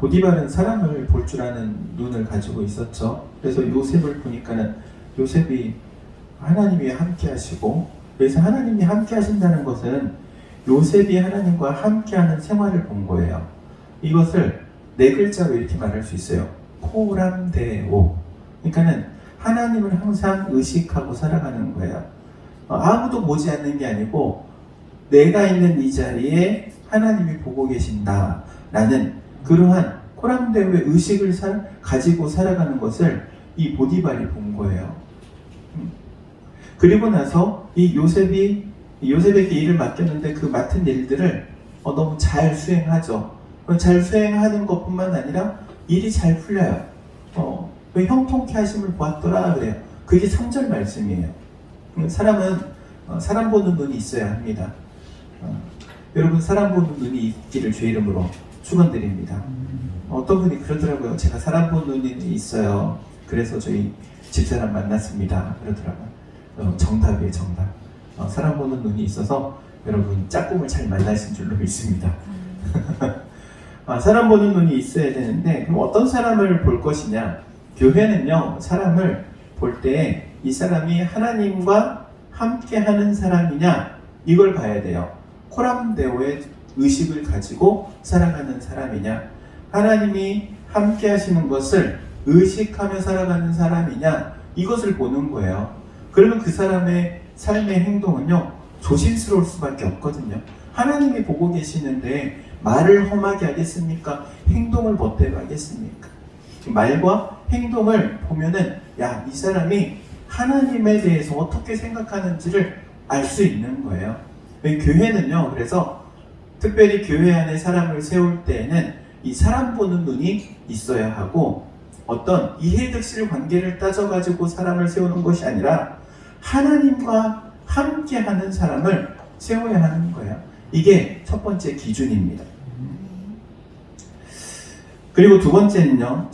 보디발은 사람을 볼 줄 아는 눈을 가지고 있었죠. 그래서 요셉을 보니까는 요셉이 하나님이 함께 하시고, 그래서 하나님이 함께 하신다는 것은 요셉이 하나님과 함께하는 생활을 본 거예요. 이것을 네 글자로 이렇게 말할 수 있어요. 코람데오. 그러니까는 하나님을 항상 의식하고 살아가는 거예요. 아무도 보지 않는 게 아니고 내가 있는 이 자리에 하나님이 보고 계신다라는 그러한 코람데오의 의식을 가지고 살아가는 것을 이 보디발이 본 거예요. 그리고 나서 이 요셉에게 일을 맡겼는데 그 맡은 일들을 너무 잘 수행하죠. 잘 수행하는 것뿐만 아니라 일이 잘 풀려요. 형통케 하심을 보았더라 그래요. 그게 3절 말씀이에요. 사람은 사람 보는 눈이 있어야 합니다. 여러분 사람 보는 눈이 있기를 주의 이름으로 축원드립니다. 어떤 분이 그러더라고요. 제가 사람 보는 눈이 있어요. 그래서 저희 집사람 만났습니다. 그러더라고요. 정답이에요, 정답. 사람 보는 눈이 있어서 여러분 짝꿍을 잘 만나신 줄로 믿습니다. 사람 보는 눈이 있어야 되는데 그럼 어떤 사람을 볼 것이냐? 교회는요, 사람을 볼 때 이 사람이 하나님과 함께하는 사람이냐 이걸 봐야 돼요. 코람데오의 의식을 가지고 살아가는 사람이냐, 하나님이 함께 하시는 것을 의식하며 살아가는 사람이냐 이것을 보는 거예요. 그러면 그 사람의 삶의 행동은요 조심스러울 수밖에 없거든요. 하나님이 보고 계시는데 말을 험하게 하겠습니까? 행동을 멋대로 하겠습니까? 말과 행동을 보면은 야, 이 사람이 하나님에 대해서 어떻게 생각하는지를 알 수 있는 거예요. 교회는요, 그래서 특별히 교회 안에 사람을 세울 때에는 이 사람 보는 눈이 있어야 하고 어떤 이해득실 관계를 따져가지고 사람을 세우는 것이 아니라 하나님과 함께하는 사람을 세워야 하는 거예요. 이게 첫 번째 기준입니다. 그리고 두 번째는요,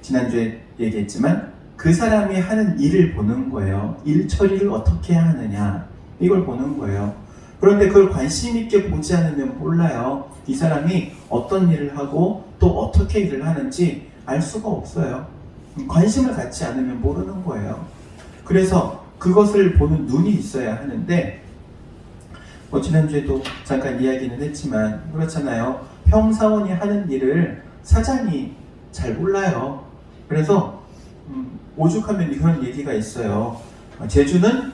지난주에 얘기했지만 그 사람이 하는 일을 보는 거예요. 일 처리를 어떻게 하느냐 이걸 보는 거예요. 그런데 그걸 관심 있게 보지 않으면 몰라요. 이 사람이 어떤 일을 하고 또 어떻게 일을 하는지 알 수가 없어요. 관심을 갖지 않으면 모르는 거예요. 그래서 그것을 보는 눈이 있어야 하는데 지난주에도 잠깐 이야기는 했지만 그렇잖아요. 평사원이 하는 일을 사장이 잘 몰라요. 그래서 오죽하면 이런 얘기가 있어요. 제주는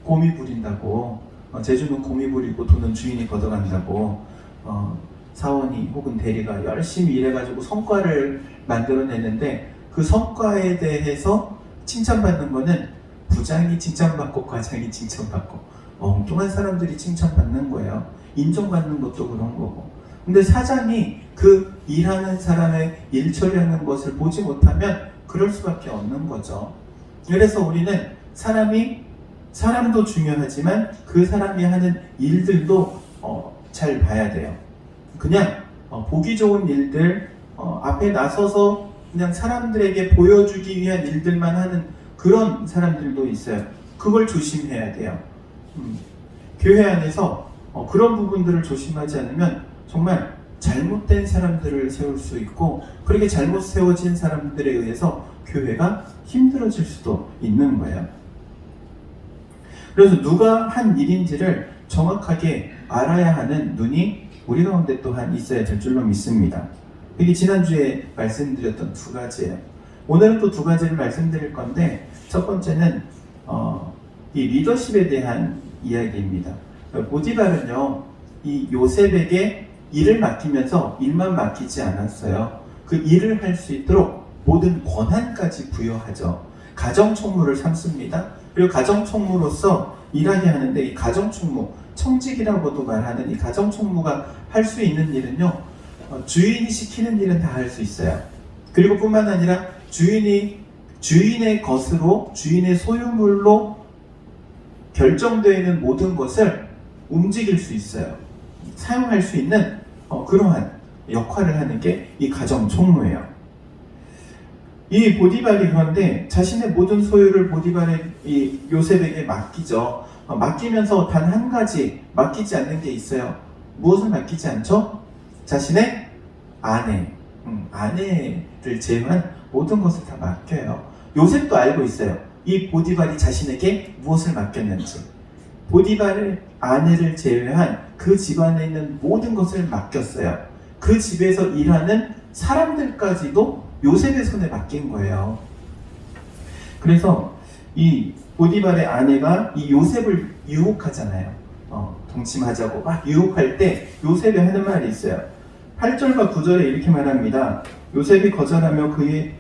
곰이 부린다고, 제주는 곰이 부리고 돈은 주인이 걷어간다고, 사원이 혹은 대리가 열심히 일해가지고 성과를 만들어내는데 그 성과에 대해서 칭찬받는 거는 부장이 칭찬받고 과장이 칭찬받고 엉뚱한 사람들이 칭찬받는 거예요. 인정받는 것도 그런 거고. 근데 사장이 그 일하는 사람의 일 처리하는 것을 보지 못하면 그럴 수밖에 없는 거죠. 그래서 우리는 사람도 중요하지만 그 사람이 하는 일들도 잘 봐야 돼요. 그냥 보기 좋은 일들, 앞에 나서서 그냥 사람들에게 보여주기 위한 일들만 하는 그런 사람들도 있어요. 그걸 조심해야 돼요. 교회 안에서 그런 부분들을 조심하지 않으면 정말 잘못된 사람들을 세울 수 있고 그렇게 잘못 세워진 사람들에 의해서 교회가 힘들어질 수도 있는 거예요. 그래서 누가 한 일인지를 정확하게 알아야 하는 눈이 우리 가운데 또한 있어야 될 줄로 믿습니다. 이게 지난주에 말씀드렸던 두 가지예요. 오늘은 또 두 가지를 말씀드릴 건데 첫 번째는 이 리더십에 대한 이야기입니다. 보디발은요, 이 요셉에게 일을 맡기면서 일만 맡기지 않았어요. 그 일을 할 수 있도록 모든 권한까지 부여하죠. 가정총무를 삼습니다. 그리고 가정총무로서 일하게 하는데 이 가정총무, 청직이라고도 말하는 이 가정총무가 할 수 있는 일은요, 주인이 시키는 일은 다 할 수 있어요. 그리고 뿐만 아니라 주인의 것으로, 주인의 소유물로 결정되어 있는 모든 것을 움직일 수 있어요. 사용할 수 있는 그러한 역할을 하는 게 이 가정총무예요. 이 보디발이 그런데 자신의 모든 소유를 이 요셉에게 맡기죠. 맡기면서 단 한 가지 맡기지 않는 게 있어요. 무엇을 맡기지 않죠? 자신의 아내. 아내를 제외한 모든 것을 다 맡겨요. 요셉도 알고 있어요. 이 보디발이 자신에게 무엇을 맡겼는지. 보디발의 아내를 제외한 그 집안에 있는 모든 것을 맡겼어요. 그 집에서 일하는 사람들까지도 요셉의 손에 맡긴 거예요. 그래서 이 보디발의 아내가 이 요셉을 유혹하잖아요. 동침하자고 막 유혹할 때 요셉이 하는 말이 있어요. 8절과 9절에 이렇게 말합니다. 요셉이 거절하며 그의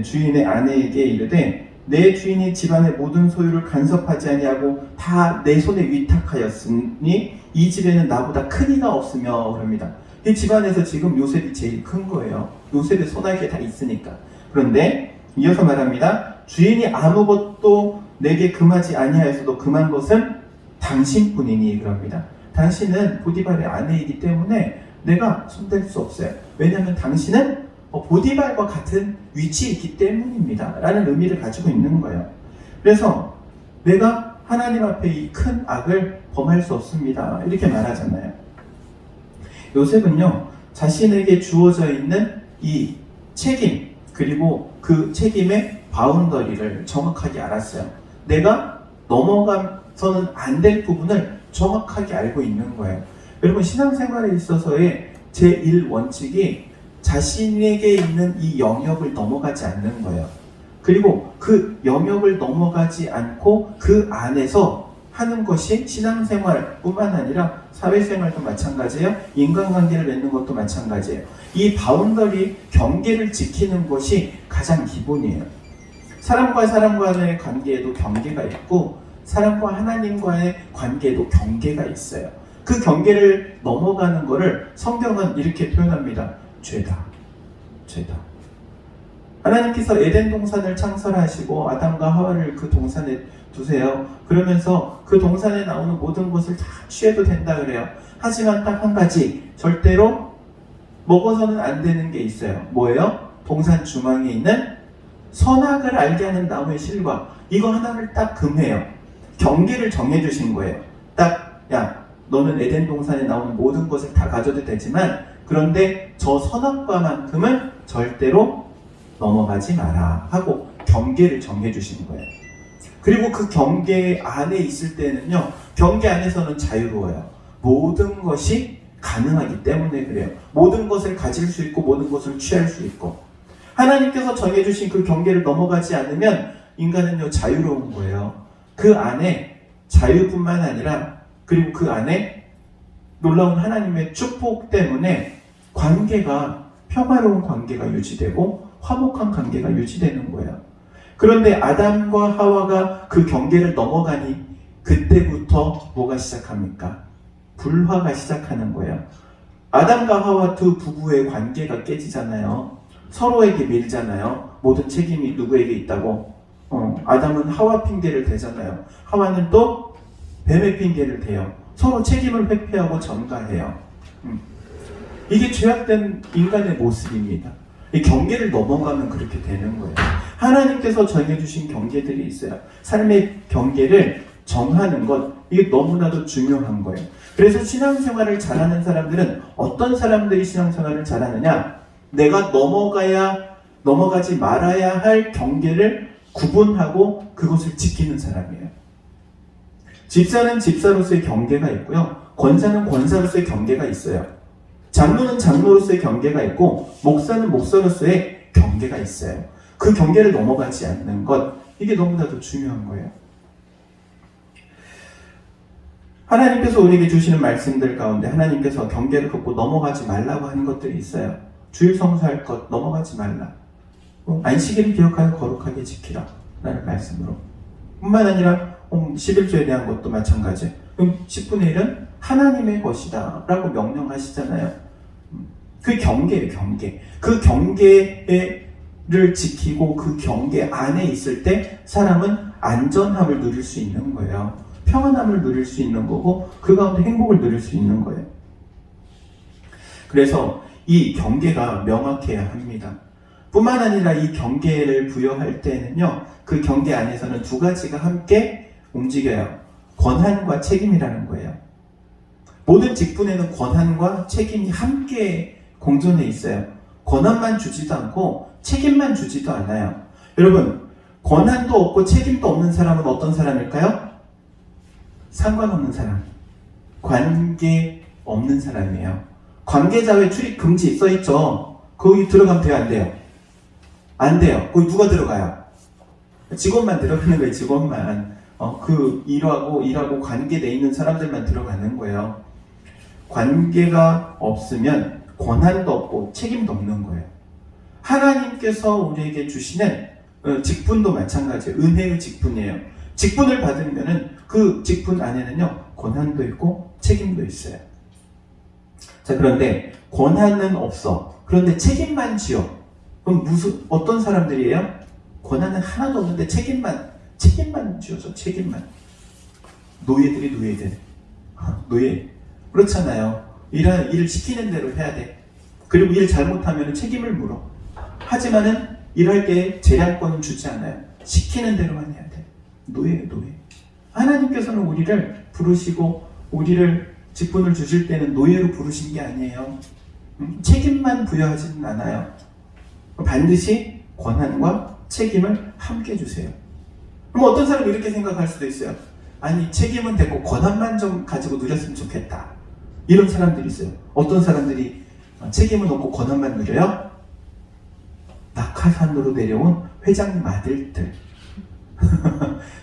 주인의 아내에게 이르되 내 주인이 집안의 모든 소유를 간섭하지 아니하고 다 내 손에 위탁하였으니 이 집에는 나보다 큰 이가 없으며 그럽니다. 이 집안에서 지금 요셉이 제일 큰 거예요. 요셉의 손아귀에 다 있으니까. 그런데 이어서 말합니다. 주인이 아무것도 내게 금하지 아니하였어도 금한 것은 당신뿐이니 그럽니다. 당신은 보디발의 아내이기 때문에 내가 손댈 수 없어요. 왜냐하면 당신은 보디발과 같은 위치에 있기 때문입니다. 라는 의미를 가지고 있는 거예요. 그래서 내가 하나님 앞에 이 큰 악을 범할 수 없습니다. 이렇게 말하잖아요. 요셉은요, 자신에게 주어져 있는 이 책임, 그리고 그 책임의 바운더리를 정확하게 알았어요. 내가 넘어가서는 안 될 부분을 정확하게 알고 있는 거예요. 여러분, 신앙생활에 있어서의 제1원칙이 자신에게 있는 이 영역을 넘어가지 않는 거예요. 그리고 그 영역을 넘어가지 않고 그 안에서 하는 것이 신앙생활뿐만 아니라 사회생활도 마찬가지예요. 인간관계를 맺는 것도 마찬가지예요. 이 바운더리, 경계를 지키는 것이 가장 기본이에요. 사람과 사람 간의 관계에도 경계가 있고 사람과 하나님과의 관계에도 경계가 있어요. 그 경계를 넘어가는 것을 성경은 이렇게 표현합니다. 죄다. 죄다. 하나님께서 에덴 동산을 창설하시고 아담과 하와를 그 동산에 두세요. 그러면서 그 동산에 나오는 모든 것을 다 취해도 된다 그래요. 하지만 딱 한 가지, 절대로 먹어서는 안 되는 게 있어요. 뭐예요? 동산 중앙에 있는 선악을 알게 하는 나무의 실과, 이거 하나를 딱 금해요. 경계를 정해주신 거예요. 딱, 야, 너는 에덴 동산에 나오는 모든 것을 다 가져도 되지만 그런데 저 선악과만큼은 절대로 넘어가지 마라 하고 경계를 정해주신 거예요. 그리고 그 경계 안에 있을 때는요, 경계 안에서는 자유로워요. 모든 것이 가능하기 때문에 그래요. 모든 것을 가질 수 있고 모든 것을 취할 수 있고, 하나님께서 정해주신 그 경계를 넘어가지 않으면 인간은요, 자유로운 거예요. 그 안에 자유뿐만 아니라, 그리고 그 안에 놀라운 하나님의 축복 때문에 관계가, 평화로운 관계가 유지되고 화목한 관계가 유지되는 거예요. 그런데 아담과 하와가 그 경계를 넘어가니 그때부터 뭐가 시작합니까? 불화가 시작하는 거예요. 아담과 하와 두 부부의 관계가 깨지잖아요. 서로에게 밀잖아요. 모든 책임이 누구에게 있다고. 아담은 하와 핑계를 대잖아요. 하와는 또 뱀의 핑계를 대요. 서로 책임을 회피하고 전가해요. 이게 죄악된 인간의 모습입니다. 이 경계를 넘어가면 그렇게 되는 거예요. 하나님께서 정해주신 경계들이 있어요. 삶의 경계를 정하는 것, 이게 너무나도 중요한 거예요. 그래서 신앙생활을 잘하는 사람들은 어떤 사람들이 신앙생활을 잘하느냐? 내가 넘어가지 말아야 할 경계를 구분하고 그것을 지키는 사람이에요. 집사는 집사로서의 경계가 있고요. 권사는 권사로서의 경계가 있어요. 장로는 장로로서의 경계가 있고 목사는 목사로서의 경계가 있어요. 그 경계를 넘어가지 않는 것, 이게 너무나도 중요한 거예요. 하나님께서 우리에게 주시는 말씀들 가운데 하나님께서 경계를 긋고 넘어가지 말라고 하는 것들이 있어요. 주일 성수할 것 넘어가지 말라. 안식일을 기억하여 거룩하게 지키라 라는 말씀으로. 뿐만 아니라 11조에 대한 것도 마찬가지. 그럼 10분의 1은 하나님의 것이다 라고 명령하시잖아요. 그 경계예요, 경계. 그 경계를 지키고 그 경계 안에 있을 때 사람은 안전함을 누릴 수 있는 거예요. 평안함을 누릴 수 있는 거고 그 가운데 행복을 누릴 수 있는 거예요. 그래서 이 경계가 명확해야 합니다. 뿐만 아니라 이 경계를 부여할 때는요, 그 경계 안에서는 두 가지가 함께 움직여요. 권한과 책임이라는 거예요. 모든 직분에는 권한과 책임이 함께 공존해 있어요. 권한만 주지도 않고 책임만 주지도 않아요. 여러분, 권한도 없고 책임도 없는 사람은 어떤 사람일까요? 상관없는 사람. 관계 없는 사람이에요. 관계자회 출입 금지 써있죠. 거기 들어가면 돼요, 안 돼요? 안 돼요. 거기 누가 들어가요? 직원만 들어가는 거예요, 직원만. 일하고 관계돼 있는 사람들만 들어가는 거예요. 관계가 없으면 권한도 없고 책임도 없는 거예요. 하나님께서 우리에게 주시는 직분도 마찬가지예요. 은혜의 직분이에요. 직분을 받으면은 그 직분 안에는요, 권한도 있고 책임도 있어요. 자, 그런데 권한은 없어. 그런데 책임만 지어. 그럼 어떤 사람들이에요? 권한은 하나도 없는데 책임만 지어줘. 책임만. 노예들. 노예. 그렇잖아요. 일을 시키는 대로 해야 돼. 그리고 일 잘못하면 책임을 물어. 하지만은 일할 때 재량권은 주지 않아요. 시키는 대로만 해야 돼. 노예예요, 노예. 하나님께서는 우리를 부르시고 우리를 직분을 주실 때는 노예로 부르신 게 아니에요. 책임만 부여하지는 않아요. 반드시 권한과 책임을 함께 주세요. 그럼 어떤 사람이 이렇게 생각할 수도 있어요. 아니, 책임은 됐고 권한만 좀 가지고 누렸으면 좋겠다. 이런 사람들이 있어요. 어떤 사람들이 책임은 없고 권한만 누려요? 낙하산으로 내려온 회장님 아들들.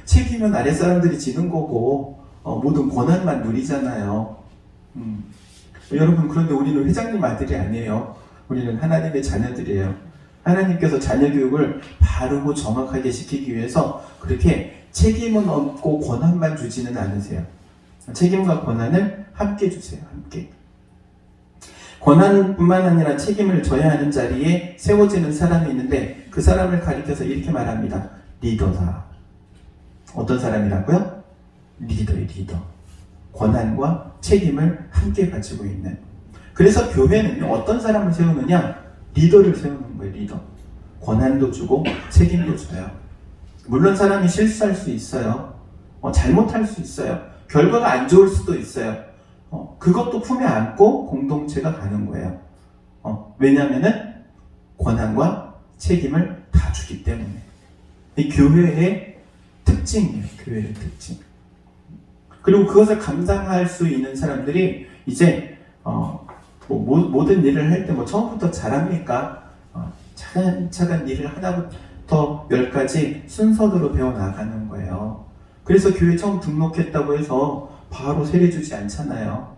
책임은 아랫사람들이 지는 거고 모든 권한만 누리잖아요. 여러분, 그런데 우리는 회장님 아들이 아니에요. 우리는 하나님의 자녀들이에요. 하나님께서 자녀 교육을 바르고 정확하게 시키기 위해서 그렇게 책임은 없고 권한만 주지는 않으세요. 책임과 권한을 함께 주세요. 함께. 권한뿐만 아니라 책임을 져야 하는 자리에 세워지는 사람이 있는데 그 사람을 가리켜서 이렇게 말합니다. 리더다. 어떤 사람이라고요? 리더예요, 리더. 권한과 책임을 함께 가지고 있는. 그래서 교회는요, 어떤 사람을 세우느냐? 리더를 세우는 거예요, 리더. 권한도 주고 책임도 줘요. 물론 사람이 실수할 수 있어요. 잘못할 수 있어요. 결과가 안 좋을 수도 있어요. 그것도 품에 안고 공동체가 가는 거예요. 왜냐하면은 권한과 책임을 다 주기 때문에. 이 교회의 특징이에요. 교회의 특징. 그리고 그것을 감당할 수 있는 사람들이 이제 모든 일을 할 때 처음부터 잘합니까? 차근차근 일을 하나부터 10까지 순서대로 배워나가는 거예요. 그래서 교회 처음 등록했다고 해서 바로 세례 주지 않잖아요.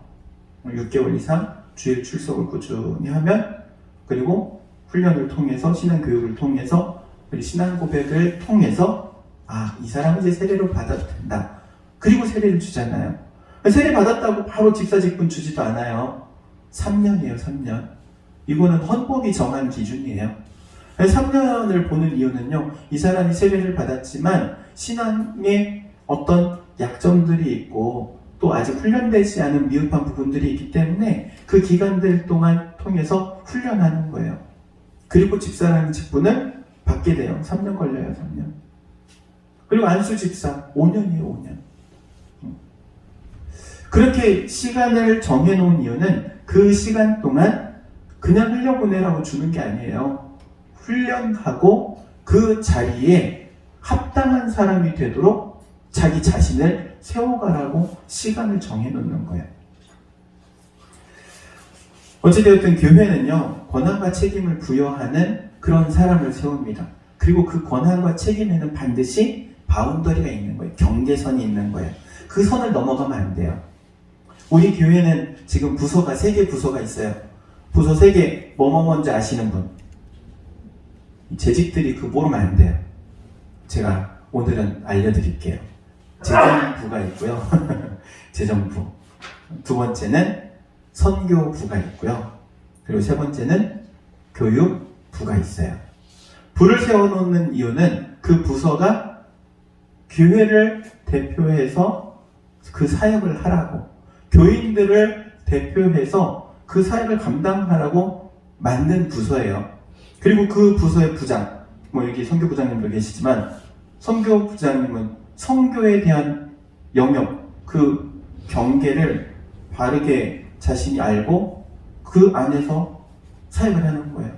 6개월 이상 주일 출석을 꾸준히 하면, 그리고 훈련을 통해서, 신앙교육을 통해서, 그리고 신앙 고백을 통해서 이 사람은 이제 세례를 받아도 된다. 그리고 세례를 주잖아요. 세례 받았다고 바로 직사직분 주지도 않아요. 3년이에요, 3년. 이거는 헌법이 정한 기준이에요. 3년을 보는 이유는요, 이 사람이 세례를 받았지만 신앙에 어떤 약점들이 있고 또 아직 훈련되지 않은 미흡한 부분들이 있기 때문에 그 기간들 동안 통해서 훈련하는 거예요. 그리고 집사라는 직분을 받게 돼요. 3년 걸려요, 3년. 그리고 안수 집사 5년이에요, 5년. 그렇게 시간을 정해놓은 이유는 그 시간 동안 그냥 흘려보내라고 주는 게 아니에요. 훈련하고 그 자리에 합당한 사람이 되도록 자기 자신을 세워가라고 시간을 정해놓는 거예요. 어찌되었든 교회는요, 권한과 책임을 부여하는 그런 사람을 세웁니다. 그리고 그 권한과 책임에는 반드시 바운더리가 있는 거예요. 경계선이 있는 거예요. 그 선을 넘어가면 안 돼요. 우리 교회는 지금 부서가 3개 부서가 있어요. 부서 3개, 뭐뭐 뭔지 아시는 분? 재직들이 모르면 안 돼요. 제가 오늘은 알려드릴게요. 재정부가 있고요. 재정부. 두 번째는 선교부가 있고요. 그리고 세 번째는 교육부가 있어요. 부를 세워놓는 이유는 그 부서가 교회를 대표해서 그 사역을 하라고, 교인들을 대표해서 그 사역을 감당하라고 만든 부서예요. 그리고 그 부서의 부장, 여기 선교부장님도 계시지만, 선교부장님은 선교에 대한 영역, 그 경계를 바르게 자신이 알고 그 안에서 사역을 하는 거예요.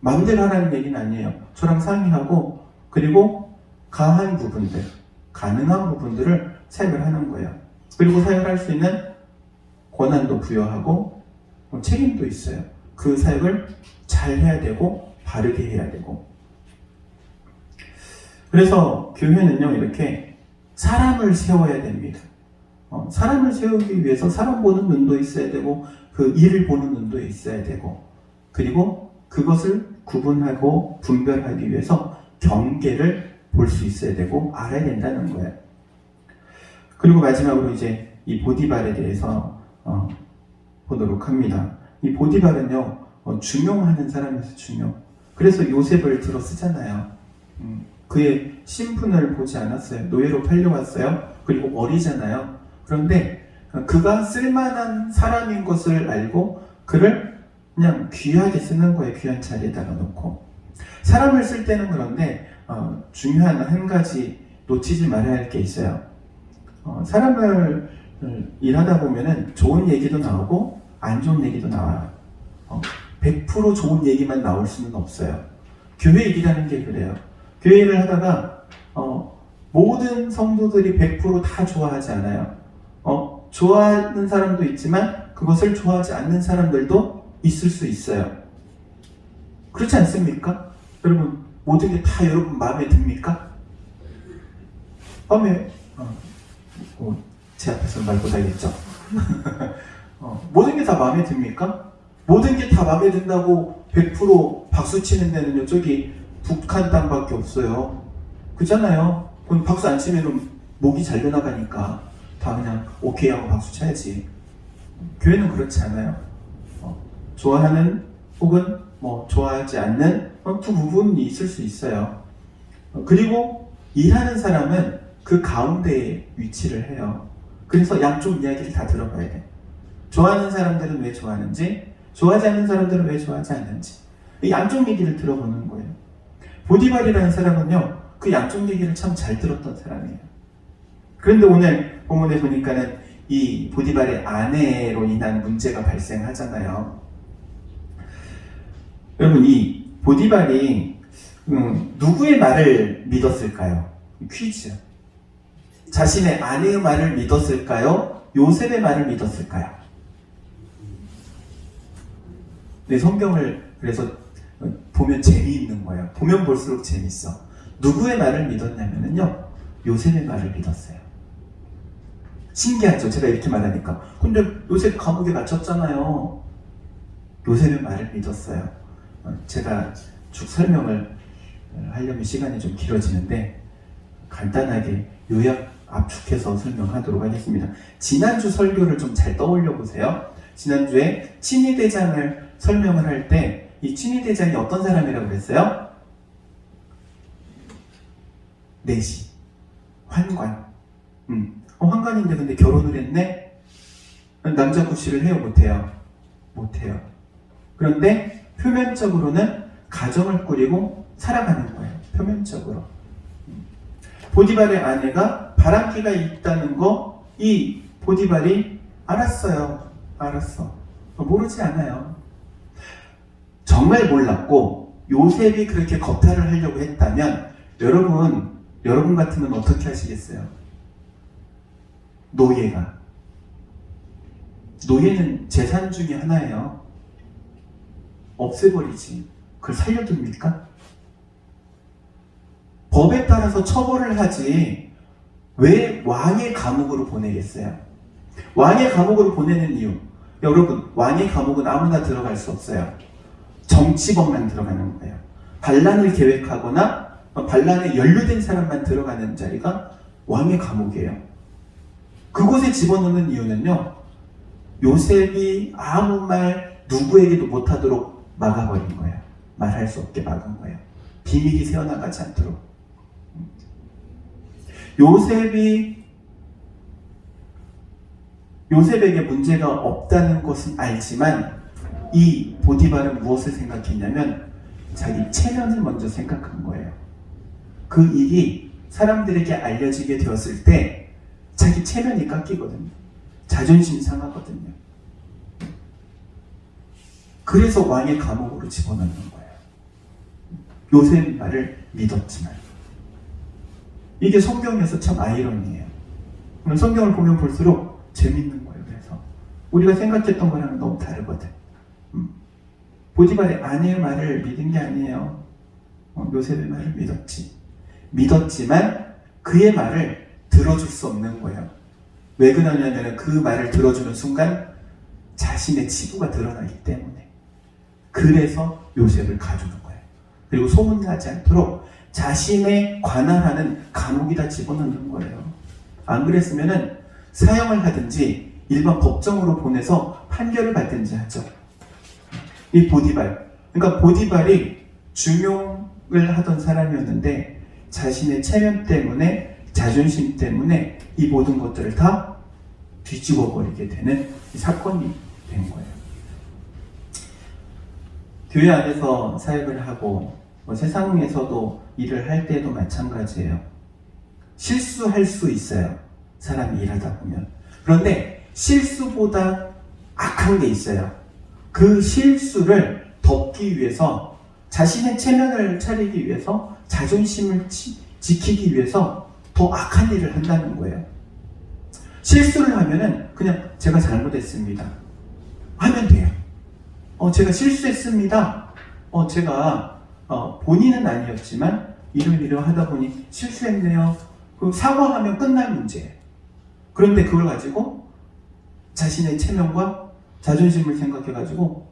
마음대로 하라는 얘기는 아니에요. 저랑 상의하고 그리고 가능한 부분들을 사역을 하는 거예요. 그리고 사역을 할 수 있는 권한도 부여하고 책임도 있어요. 그 사역을 잘 해야 되고 바르게 해야 되고. 그래서 교회는요, 이렇게 사람을 세워야 됩니다. 사람을 세우기 위해서 사람 보는 눈도 있어야 되고 그 일을 보는 눈도 있어야 되고, 그리고 그것을 구분하고 분별하기 위해서 경계를 볼 수 있어야 되고 알아야 된다는 거예요. 그리고 마지막으로 이제 이 보디발에 대해서 보도록 합니다. 이 보디발은요, 중용하는 사람에서 중용. 그래서 요셉을 들어 쓰잖아요. 그의 신분을 보지 않았어요. 노예로 팔려왔어요. 그리고 어리잖아요. 그런데 그가 쓸만한 사람인 것을 알고 그를 그냥 귀하게 쓰는 거예요. 귀한 자리에다가 놓고. 사람을 쓸 때는 그런데 중요한 한 가지 놓치지 말아야 할 게 있어요. 사람을 일하다 보면은 좋은 얘기도 나오고 안 좋은 얘기도 나와요. 100% 좋은 얘기만 나올 수는 없어요. 교회 일이라는 게 그래요. 교회 일을 하다가 모든 성도들이 100% 다 좋아하지 않아요. 좋아하는 사람도 있지만 그것을 좋아하지 않는 사람들도 있을 수 있어요. 그렇지 않습니까? 여러분, 모든 게 다 여러분 마음에 듭니까? 제 앞에서 말 못하겠죠? 모든 게 다 마음에 듭니까? 모든 게 다 마음에 든다고 100% 박수 치는 데는요, 저기 북한 땅밖에 없어요. 그렇잖아요? 그럼 박수 안 치면 목이 잘려 나가니까 다 그냥 오케이 하고 박수 쳐야지. 교회는 그렇지 않아요. 좋아하는 혹은 좋아하지 않는 두 부분이 있을 수 있어요. 그리고 일하는 사람은 그 가운데에 위치를 해요. 그래서 양쪽 이야기를 다 들어봐야 돼. 좋아하는 사람들은 왜 좋아하는지, 좋아하지 않는 사람들은 왜 좋아하지 않는지, 양쪽 얘기를 들어보는 거예요. 보디발이라는 사람은요, 그 양쪽 얘기를 참 잘 들었던 사람이에요. 그런데 오늘 본문에 보니까는 이 보디발의 아내로 인한 문제가 발생하잖아요. 여러분, 이 보디발이 누구의 말을 믿었을까요? 퀴즈. 자신의 아내의 말을 믿었을까요? 요셉의 말을 믿었을까요? 네, 성경을 그래서 보면 재미있는 거예요. 보면 볼수록 재밌어. 누구의 말을 믿었냐면요, 요셉의 말을 믿었어요. 신기하죠? 제가 이렇게 말하니까. 근데 요셉 감옥에 갇혔잖아요. 요셉의 말을 믿었어요. 제가 쭉 설명을 하려면 시간이 좀 길어지는데 간단하게 요약 압축해서 설명하도록 하겠습니다. 지난주 설교를 좀 잘 떠올려 보세요. 지난주에 친위대장을 설명을 할 때 이 친위대장이 어떤 사람이라고 그랬어요? 내시, 환관. 환관인데 근데 결혼을 했네? 남자 구실을 해요? 못해요? 못해요. 그런데 표면적으로는 가정을 꾸리고 살아가는 거예요. 표면적으로. 보디발의 아내가 바람기가 있다는 거, 이 보디발이 알았어요. 알았어. 모르지 않아요. 정말 몰랐고 요셉이 그렇게 겁탈을 하려고 했다면 여러분 같으면 어떻게 하시겠어요? 노예는 재산 중에 하나예요. 없애버리지. 그걸 살려둡니까? 법에 따라서 처벌을 하지 왜 왕의 감옥으로 보내겠어요? 왕의 감옥으로 보내는 이유, 여러분, 왕의 감옥은 아무나 들어갈 수 없어요. 정치범만 들어가는 거예요. 반란을 계획하거나 반란에 연루된 사람만 들어가는 자리가 왕의 감옥이에요. 그곳에 집어넣는 이유는요, 요셉이 아무 말 누구에게도 못하도록 막아버린 거예요. 말할 수 없게 막은 거예요. 비밀이 새어나가지 않도록. 요셉에게 문제가 없다는 것은 알지만 이 보디발은 무엇을 생각했냐면 자기 체면을 먼저 생각한 거예요. 그 일이 사람들에게 알려지게 되었을 때 자기 체면이 깎이거든요. 자존심 상하거든요. 그래서 왕의 감옥으로 집어넣는 거예요. 요셉 말을 믿었지만. 이게 성경에서 참 아이러니예요. 성경을 보면 볼수록 재밌는 거예요. 그래서 우리가 생각했던 거랑은 너무 다르거든. 보디발의 아내의 말을 믿은 게 아니에요. 요셉의 말을 믿었지만 그의 말을 들어줄 수 없는 거예요. 왜 그러냐면 그 말을 들어주는 순간 자신의 치부가 드러나기 때문에. 그래서 요셉을 가두는 거예요. 그리고 소문나지 않도록 자신의 관할하는 감옥에다 집어넣는 거예요. 안 그랬으면은 사형을 하든지 일반 법정으로 보내서 판결을 받든지 하죠. 이 보디발, 그러니까 보디발이 중용을 하던 사람이었는데 자신의 체면 때문에, 자존심 때문에 이 모든 것들을 다 뒤집어 버리게 되는 사건이 된 거예요. 교회 안에서 사역을 하고 세상에서도 일을 할 때도 마찬가지예요. 실수할 수 있어요. 사람이 일하다 보면. 그런데 실수보다 악한 게 있어요. 그 실수를 덮기 위해서, 자신의 체면을 차리기 위해서, 자존심을 지키기 위해서 더 악한 일을 한다는 거예요. 실수를 하면은 그냥 제가 잘못했습니다 하면 돼요. 제가 실수했습니다. 제가 본인은 아니었지만 이러하다 보니 실수했네요. 그럼 사과하면 끝날 문제예요. 그런데 그걸 가지고 자신의 체면과 자존심을 생각해가지고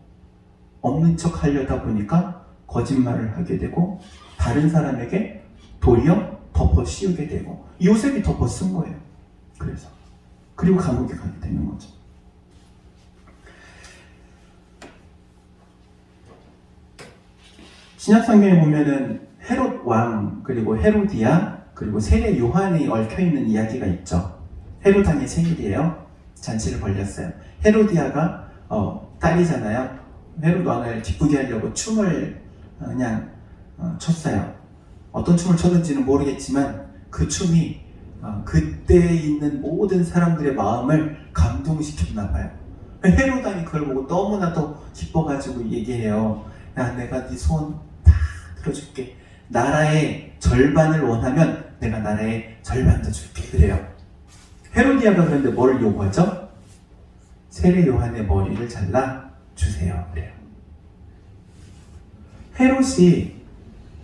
없는 척 하려다 보니까 거짓말을 하게 되고 다른 사람에게 도리어 덮어 씌우게 되고, 요셉이 덮어 쓴 거예요. 그리고 감옥에 가게 되는 거죠. 신약 성경에 보면은 헤롯 왕, 그리고 헤로디아, 그리고 세례 요한이 얽혀있는 이야기가 있죠. 헤롯 왕의 생일이에요. 잔치를 벌렸어요. 헤로디아가 딸이잖아요. 헤롯 왕을 기쁘게 하려고 춤을 그냥 췄어요. 어떤 춤을 췄는지는 모르겠지만 그 춤이 그때 있는 모든 사람들의 마음을 감동시켰나 봐요. 헤롯 왕이 그걸 보고 너무나도 기뻐가지고 얘기해요. 야, 내가 네 소원 다 들어줄게. 나라의 절반을 원하면 내가 나라의 절반도 줄게. 그래요. 헤로디아가 그런데 뭘 요구하죠? 세례 요한의 머리를 잘라 주세요. 그래요. 헤롯이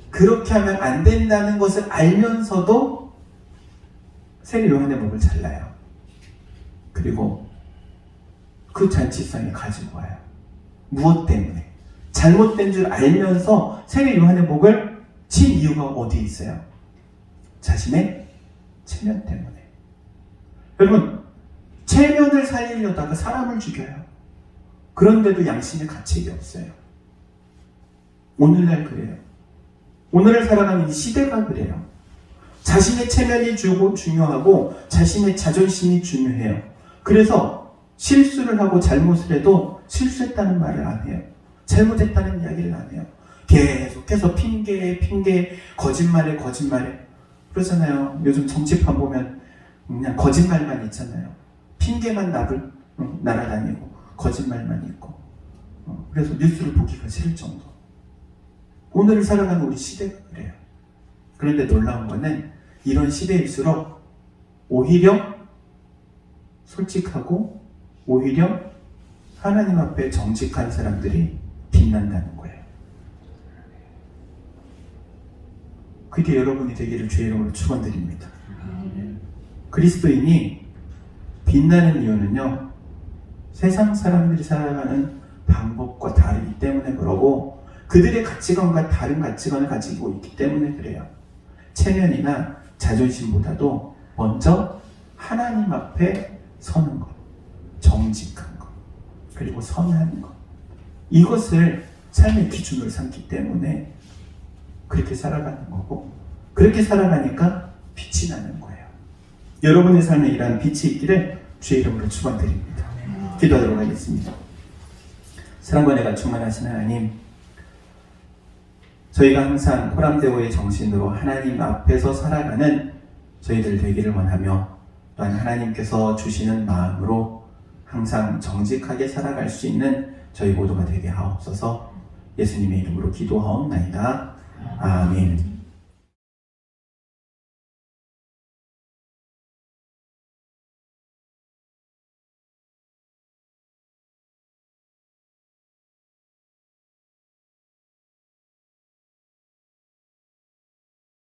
그렇게 하면 안 된다는 것을 알면서도 세례 요한의 목을 잘라요. 그리고 그 잔치상에 가지고 와요. 무엇 때문에? 잘못된 줄 알면서 세례 요한의 목을 친 이유가 어디 있어요? 자신의 체면 때문에. 여러분, 체면을 살리려다가 사람을 죽여요. 그런데도 양심의 가책이 없어요. 오늘날 그래요. 오늘을 살아가는 이 시대가 그래요. 자신의 체면이 중요하고 자신의 자존심이 중요해요. 그래서 실수를 하고 잘못을 해도 실수했다는 말을 안 해요. 잘못했다는 이야기를 안 해요. 계속해서 핑계, 거짓말에. 그러잖아요. 요즘 정치판 보면 그냥 거짓말만 있잖아요. 핑계만 날아다니고 거짓말만 있고. 그래서 뉴스를 보기가 싫을 정도. 오늘을 살아가는 우리 시대가 그래요. 그런데 놀라운 거는 이런 시대일수록 오히려 솔직하고 오히려 하나님 앞에 정직한 사람들이 빛난다는 거예요. 그게 여러분이 되기를 주의 이름으로 축원드립니다. 그리스도인이 빛나는 이유는요, 세상 사람들이 살아가는 방법과 다르기 때문에 그러고 그들의 가치관과 다른 가치관을 가지고 있기 때문에 그래요. 체면이나 자존심보다도 먼저 하나님 앞에 서는 것, 정직한 것, 그리고 선한 것, 이것을 삶의 기준으로 삼기 때문에 그렇게 살아가는 거고, 그렇게 살아가니까 빛이 나는 거예요. 여러분의 삶에 이러한 빛이 있기를 주의 이름으로 축원드립니다. 기도하도록 하겠습니다. 사랑과 은혜가 충만하신 하나님, 저희가 항상 호람대오의 정신으로 하나님 앞에서 살아가는 저희들 되기를 원하며, 또한 하나님께서 주시는 마음으로 항상 정직하게 살아갈 수 있는 저희 모두가 되게 하옵소서. 예수님의 이름으로 기도하옵나이다. 아멘.